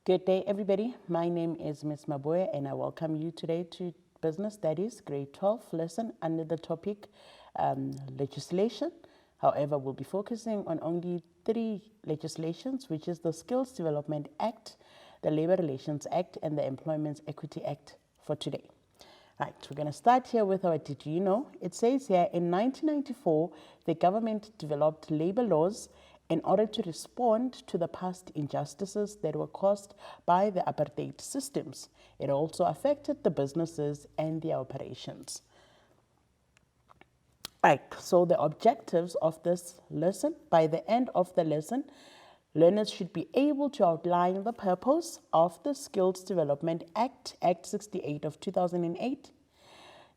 Good day, everybody. My name is Ms. Maboya, and I welcome you today to Business Studies, Grade 12 lesson under the topic legislation. However, we'll be focusing on only three legislations, which is the Skills Development Act, the Labor Relations Act, and the Employment Equity Act for today. Right, we're going to start here with our Did You Know? It says here, in 1994, the government developed labor laws in order to respond to the past injustices that were caused by the apartheid systems. It also affected the businesses and their operations. Right, so the objectives of this lesson, by the end of the lesson, learners should be able to outline the purpose of the Skills Development Act, Act 68 of 2008.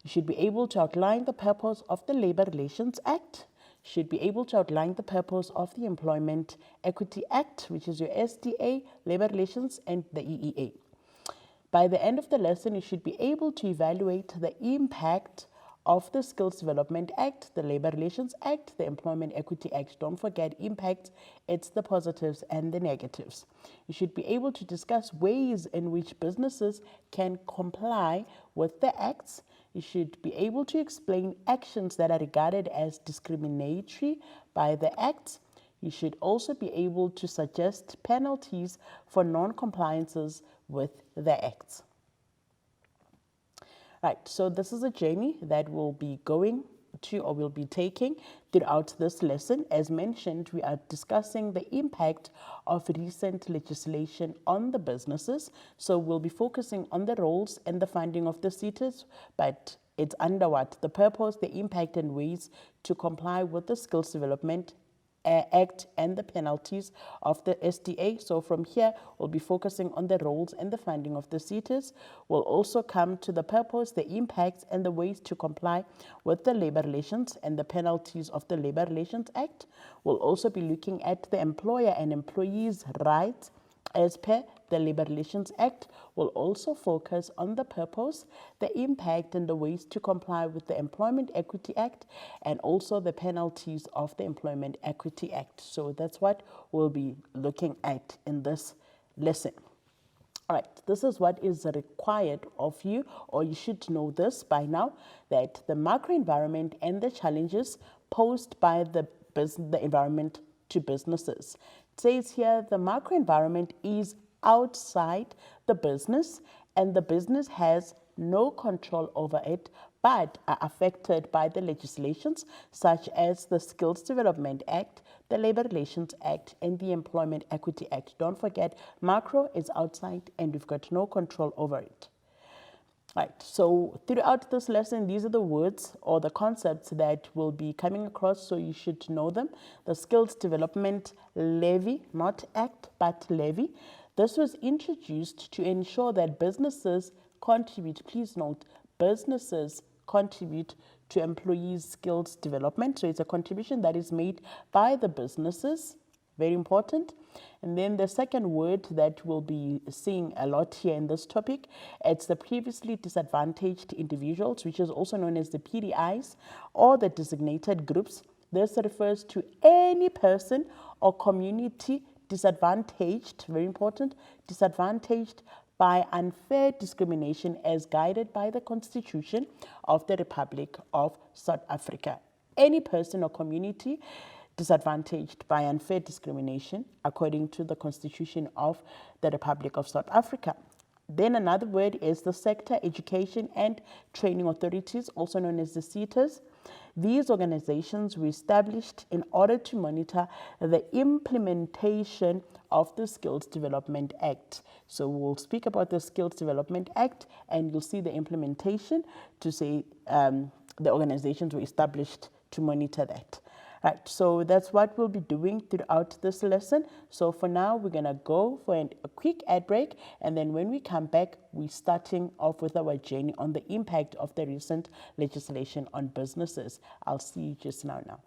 You should be able to outline the purpose of the Labor Relations Act. You should be able to outline the purpose of the Employment Equity Act, which is your SDA, Labor Relations, and the EEA. By the end of the lesson, you should be able to evaluate the impact of the Skills Development Act, the Labor Relations Act, the Employment Equity Act. Don't forget impact, it's the positives and the negatives. You should be able to discuss ways in which businesses can comply with the acts. You should be able to explain actions that are regarded as discriminatory by the acts. You should also be able to suggest penalties for non-compliances with the acts. Right, so this is a journey that we'll be going to or we'll be taking throughout this lesson. As mentioned, we are discussing the impact of recent legislation on the businesses. So we'll be focusing on the roles and the funding of the SETAs, but it's under what? The purpose, the impact, and ways to comply with the Skills Development Act and the penalties of the SDA. So from here, we'll be focusing on the roles and the funding of the SETAs. We'll also come to the purpose, the impacts, and the ways to comply with the labor relations and the penalties of the Labor Relations Act. We'll also be looking at the employer and employees' rights as per the Labor Relations Act. Will also focus on the purpose, the impact, and the ways to comply with the Employment Equity Act and also the penalties of the Employment Equity Act. So that's what we'll be looking at in this lesson. All right, this is what is required of you, or you should know this by now, that the macro environment and the challenges posed by the environment to businesses. It says here the macro environment is outside the business and the business has no control over it, but are affected by the legislations such as the Skills Development Act, the Labor Relations Act, and the Employment Equity Act. Don't forget, macro is outside and we've got no control over it. Right, so throughout this lesson, these are the words or the concepts that will be coming across, so you should know them. The Skills Development Levy, not Act, but Levy. This was introduced to ensure that businesses contribute, please note, businesses contribute to employees' skills development. So it's a contribution that is made by the businesses. Very important. And then the second word that we'll be seeing a lot here in this topic, it's the previously disadvantaged individuals, which is also known as the PDIs or the designated groups. This refers to any person or community disadvantaged, very important, disadvantaged by unfair discrimination as guided by the Constitution of the Republic of South Africa. Any person or community disadvantaged by unfair discrimination according to the Constitution of the Republic of South Africa. Then another word is the Sector Education and Training Authorities, also known as the SETAs. These organizations were established in order to monitor the implementation of the Skills Development Act. So we'll speak about the Skills Development Act and you'll see the implementation to say the organizations were established to monitor that. Right, so that's what we'll be doing throughout this lesson. So for now, we're going to go for a quick ad break. And then when we come back, we're starting off with our journey on the impact of the recent legislation on businesses. I'll see you just now.